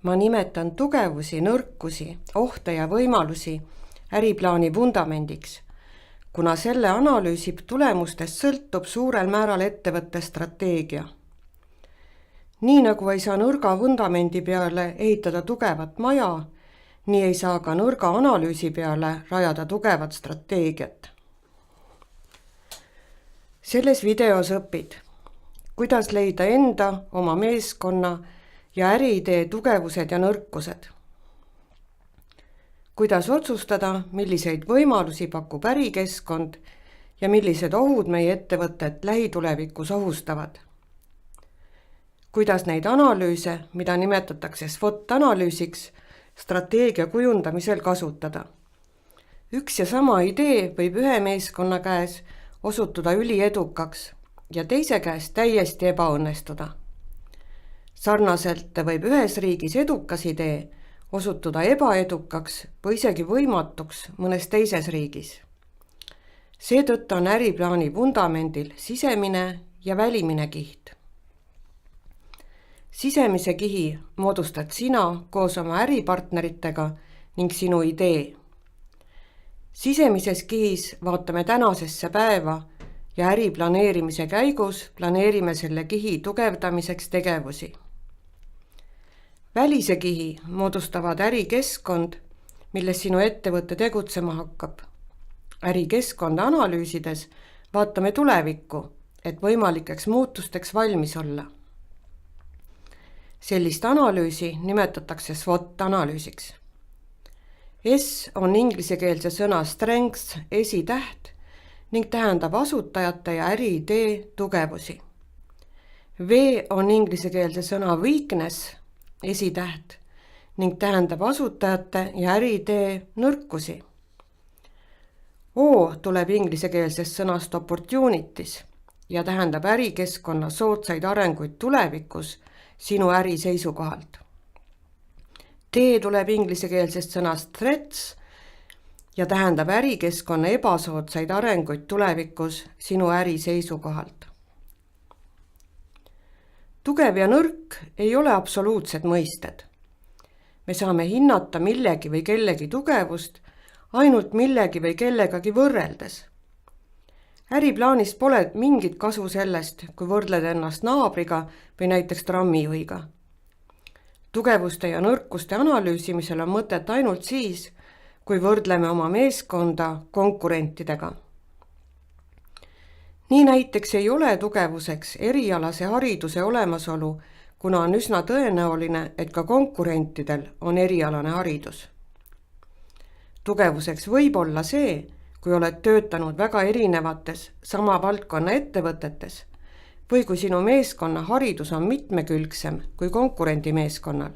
Ma nimetan tugevusi, nõrkusi, ohte ja võimalusi äriplaani vundamendiks, kuna selle analüüsi tulemustest sõltub suurel määral ettevõtte strateegia. Nii nagu ei saa nõrga vundamendi peale ehitada tugevat maja, nii ei saa ka nõrga analüüsi peale rajada tugevat strateegiat. Selles videos õpid, kuidas leida enda, oma meeskonna ja äriidee tugevused ja nõrkused. Kuidas otsustada, milliseid võimalusi pakub ärikeskkond ja millised ohud meie ettevõtet lähitulevikus ohustavad. Kuidas neid analüüse, mida nimetatakse SWOT-analüüsiks, strateegia kujundamisel kasutada. Üks ja sama idee võib ühe meeskonna käes osutuda üliedukaks ja teise käes täiesti ebaõnnestuda. Sarnaselt võib ühes riigis edukas idee osutuda ebaedukaks või isegi võimatuks mõnes teises riigis. Seetõttu on äriplaani vundamendil sisemine ja välimine kiht. Sisemise kihi moodustad sina koos oma äripartneritega ning sinu idee. Sisemises kihis vaatame tänasesse päeva ja äriplaneerimise käigus planeerime selle kihi tugevdamiseks tegevusi. Välise kihi moodustavad ärikeskkond, milles sinu ettevõte tegutsema hakkab. Ärikeskkonda analüüsides vaatame tulevikku, et võimalikeks muutusteks valmis olla. Sellist analüüsi nimetatakse SWOT-analüüsiks. S on inglisekeelse sõna strengths esitäht ning tähendab asutajate ja äriidee tugevusi. V on inglisekeelse sõna weakness esitäht ning tähendab asutajate ja äriidee nõrkusi. O tuleb inglisekeelsest sõnast opportunities ja tähendab ärikeskkonna soodsaid arenguid tulevikus sinu äri seisukohalt. T tuleb inglisekeelsest sõnast threats ja tähendab ärikeskkonna ebasoodsaid arenguid tulevikus sinu äri seisukohalt. Tugev ja nõrk ei ole absoluutsed mõisted. Me saame hinnata millegi või kellegi tugevust ainult millegi või kellegagi võrreldes. Äriplaanis pole mingit kasu sellest, kui võrdled ennast naabriga või näiteks trammijuhiga. Tugevuste ja nõrkuste analüüsimisel on mõtet ainult siis, kui võrdleme oma meeskonda konkurentidega. Nii näiteks ei ole tugevuseks erialase hariduse olemasolu, kuna on üsna tõenäoline, et ka konkurentidel on erialane haridus. Tugevuseks võib olla see, kui oled töötanud väga erinevates sama valdkonna ettevõtetes või kui sinu meeskonna haridus on mitmekülgsem kui konkurendi meeskonnal.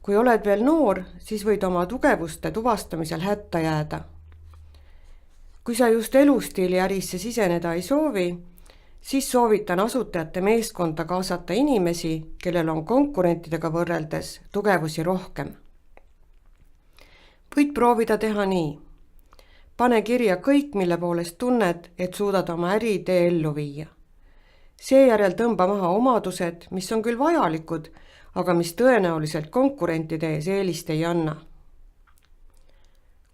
Kui oled veel noor, siis võid oma tugevuste tuvastamisel hätta jääda. Kui sa just elustiili ärisse siseneda ei soovi, siis soovitan asutajate meeskonda kaasata inimesi, kellel on konkurentidega võrreldes tugevusi rohkem. Võid proovida teha nii. Pane kirja kõik, mille poolest tunned, et suudad oma äriidee ellu viia. Seejärel tõmba maha omadused, mis on küll vajalikud, aga mis tõenäoliselt konkurentide ees eelist ei anna.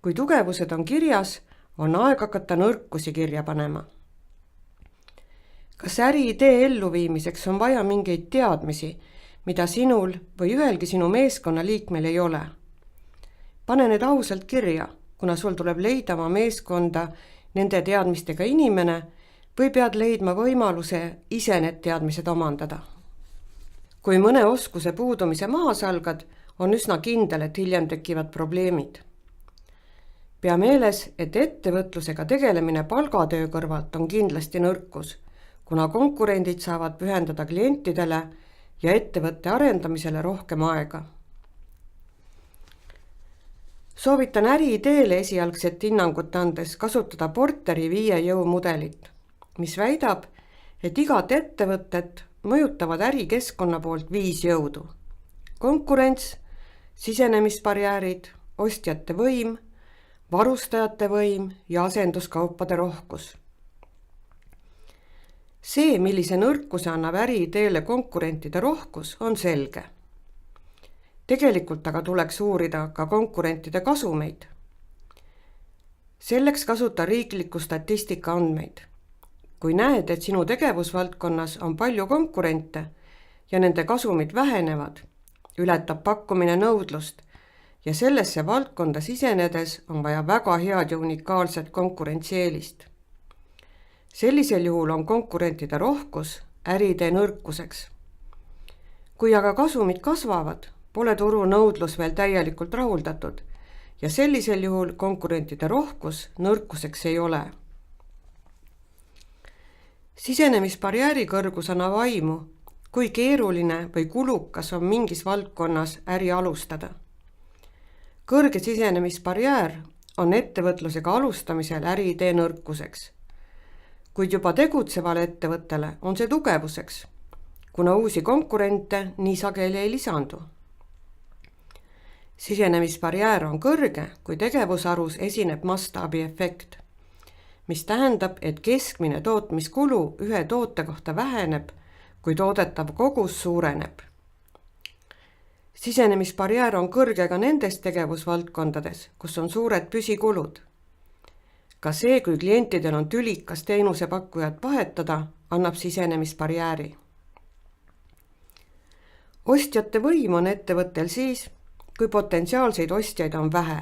Kui tugevused on kirjas, on aeg hakata nõrkusi kirja panema. Kas äriidee elluviimiseks on vaja mingeid teadmisi, mida sinul või ühelgi sinu meeskonna liikmel ei ole? Pane need ausalt kirja, kuna sul tuleb leida oma meeskonda nende teadmistega inimene või pead leidma võimaluse ise need teadmised omandada. Kui mõne oskuse puudumise maha salgad, on üsna kindel, et hiljem tekivad probleemid. Pea meeles, et ettevõtlusega tegelemine palgatöö kõrvalt on kindlasti nõrkus, kuna konkurendid saavad pühendada klientidele ja ettevõtte arendamisele rohkem aega. Soovitan äriideele esialgset hinnangut andes kasutada Porteri 5 jõumudelit, mis väidab, et igat ettevõtet mõjutavad ärikeskkonna poolt 5 jõudu. Konkurents, sisenemisbarjäärid, ostjate võim, varustajate võim ja asenduskaupade rohkus. See, millise nõrkuse annab äriideele konkurentide rohkus, on selge. Tegelikult aga tuleks uurida ka konkurentide kasumeid. Selleks kasuta riikliku statistika andmeid. Kui näed, et sinu tegevusvaldkonnas on palju konkurente ja nende kasumid vähenevad, ületab pakkumine nõudlust ja sellesse valdkonda sisenedes on vaja väga head ja unikaalset konkurentsieelist. Sellisel juhul on konkurentide rohkus äriidee nõrkuseks. Kui aga kasumid kasvavad, pole turu nõudlus veel täielikult rahuldatud ja sellisel juhul konkurentide rohkus nõrkuseks ei ole. Sisenemisbarjääri kõrgus annab aimu, kui keeruline või kulukas on mingis valdkonnas äri alustada. Kõrge sisenemisbarjäär on ettevõtlusega alustamisel äriidee nõrkuseks, kuid juba tegutsevale ettevõttele on see tugevuseks, kuna uusi konkurente nii sageli ei lisandu. Sisenemisbarjäär on kõrge, kui tegevusarus esineb mastaabiefekt, mis tähendab, et keskmine tootmiskulu ühe toote kohta väheneb, kui toodetav kogus suureneb. Sisenemisbarjäär on kõrge ka nendes tegevusvaldkondades, kus on suured püsikulud. Ka see, kui klientidel on tülikas teenusepakkujat vahetada, annab sisenemisbarjääri. Ostjate võim on ettevõttel siis, kui potentsiaalseid ostjaid on vähe.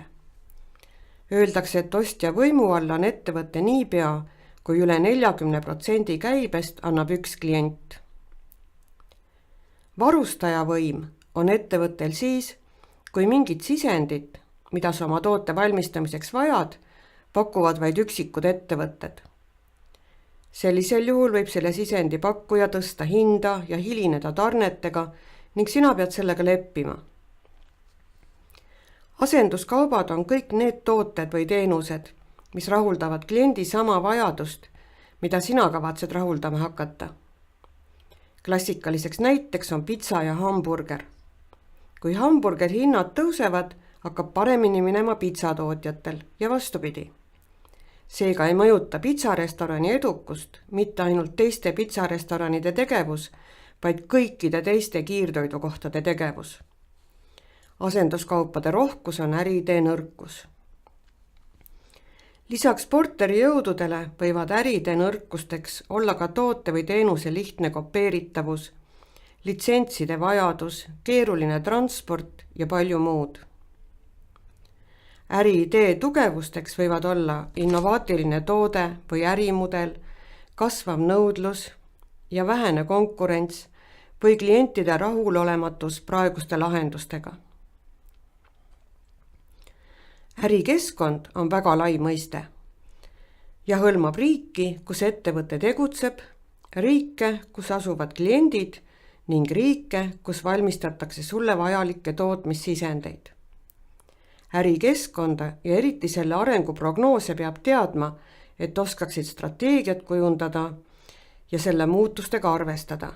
Öeldakse, et ostja võimu all on ettevõtte niipea, kui üle 40% käibest annab üks klient. Varustaja võim on ettevõttel siis, kui mingit sisendit, mida sa oma toote valmistamiseks vajad, pakuvad vaid üksikud ettevõtted. Sellisel juhul võib selle sisendi pakkuja tõsta hinda ja hilineda tarnetega ning sina pead sellega leppima. Asenduskaubad on kõik need tooted või teenused, mis rahuldavad kliendi sama vajadust, mida sina kavatsed rahuldama hakata. Klassikaliseks näiteks on pitsa ja hamburger. Kui hamburger hinnad tõusevad, hakkab paremini minema pitsatootjatel ja vastupidi. Seega ei mõjuta pitsarestorani edukust mitte ainult teiste pitsarestoranide tegevus, vaid kõikide teiste kiirtoidukohtade tegevus. Asenduskaupade rohkus on äriidee nõrkus. Lisaks Porteri jõududele võivad äriidee nõrkusteks olla ka toote või teenuse lihtne kopeeritavus, litsentside vajadus, keeruline transport ja palju muud. Äriidee tugevusteks võivad olla innovaatiline toode või ärimudel, kasvav nõudlus ja vähene konkurents või klientide rahulolematus praeguste lahendustega. Ärikeskkond on väga lai mõiste ja hõlmab riiki, kus ettevõte tegutseb, riike, kus asuvad kliendid ning riike, kus valmistatakse sulle vajalikke tootmissisendeid. Ärikeskkonda ja eriti selle arenguprognoose peab teadma, et oskaksid strateegiat kujundada ja selle muutustega arvestada.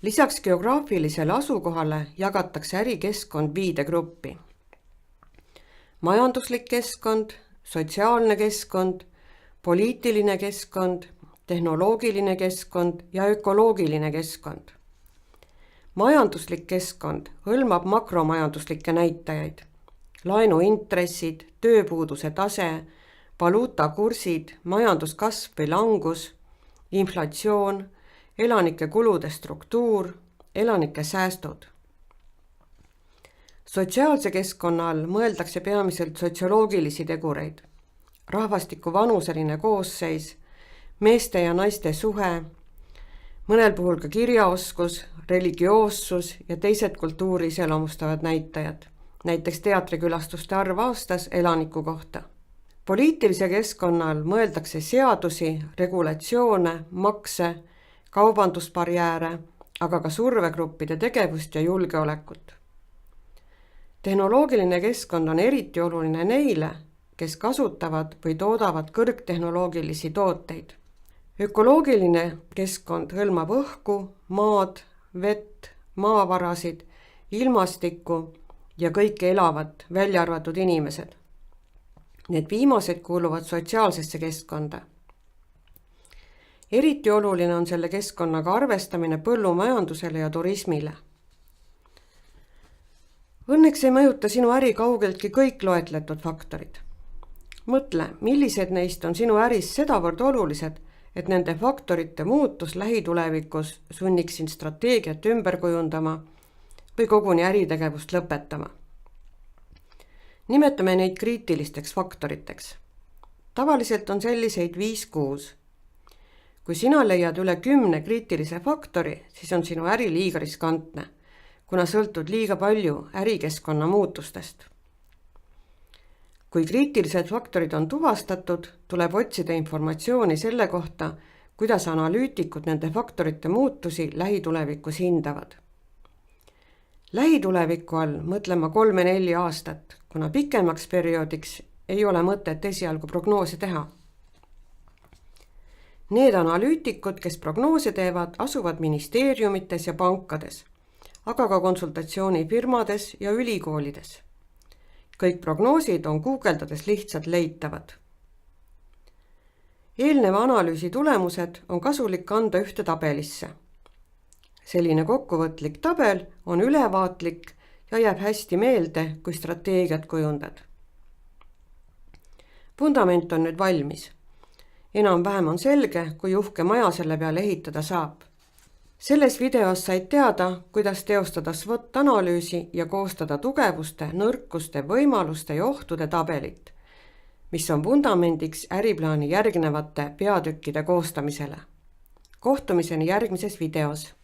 Lisaks geograafilisele asukohale jagatakse ärikeskkond 5 gruppi. Majanduslik keskkond, sotsiaalne keskkond, poliitiline keskkond, tehnoloogiline keskkond ja ökoloogiline keskkond. Majanduslik keskkond hõlmab makromajanduslikke näitajaid, laenuintressid, tööpuuduse tase, valuutakursid, majanduskasv või langus, inflatsioon, elanike kulude struktuur, elanike säästud. Sotsiaalse keskkonna all mõeldakse peamiselt sotsioloogilisi tegureid, rahvastiku vanuseline koosseis, meeste ja naiste suhe, mõnel puhul ka kirjaoskus, religioossus ja teised kultuuri iseloomustavad näitajad, näiteks teatrikülastuste arv aastas elaniku kohta. Poliitilise keskkonna all mõeldakse seadusi, regulatsioone, makse, kaubandusbarjääre, aga ka survegruppide tegevust ja julgeolekut. Tehnoloogiline keskkond on eriti oluline neile, kes kasutavad või toodavad kõrgtehnoloogilisi tooteid. Ökoloogiline keskkond hõlmab õhku, maad, vett, maavarasid, ilmastikku ja kõike elavat, välja arvatud inimesed. Need viimased kuuluvad sotsiaalsesse keskkonda. Eriti oluline on selle keskkonnaga arvestamine põllumajandusele ja turismile. Õnneks ei mõjuta sinu äri kaugeltki kõik loetletud faktorid. Mõtle, millised neist on sinu äris sedavõrd olulised, et nende faktorite muutus lähitulevikus sunniks sind strateegiat ümber kujundama või koguni äritegevust lõpetama. Nimetame neid kriitilisteks faktoriteks. Tavaliselt on selliseid 5-6. Kui sina leiad üle 10 kriitilise faktori, siis on sinu äri liiga riskantne, kuna sõltud liiga palju ärikeskkonna muutustest. Kui kriitilised faktorid on tuvastatud, tuleb otsida informatsiooni selle kohta, kuidas analüütikud nende faktorite muutusi lähitulevikus hindavad. Lähituleviku all mõtlema 3-4 aastat, kuna pikemaks perioodiks ei ole mõtet esialgu prognoose teha. Need analüütikud, kes prognoose teevad, asuvad ministeeriumites ja pankades, aga ka konsultatsioonifirmades ja ülikoolides. Kõik prognoosid on guugeldades lihtsalt leitavad. Eelneva analüüsi tulemused on kasulik kanda ühte tabelisse. Selline kokkuvõtlik tabel on ülevaatlik ja jääb hästi meelde, kui strateegiat kujundad. Vundament on nüüd valmis. Enam-vähem on selge, kui uhke maja selle peale ehitada saab. Selles videos said teada, kuidas teostada SWOT-analüüsi ja koostada tugevuste, nõrkuste, võimaluste ja ohtude tabelit, mis on vundamendiks äriplaani järgnevate peatükkide koostamisele. Kohtumiseni järgmises videos.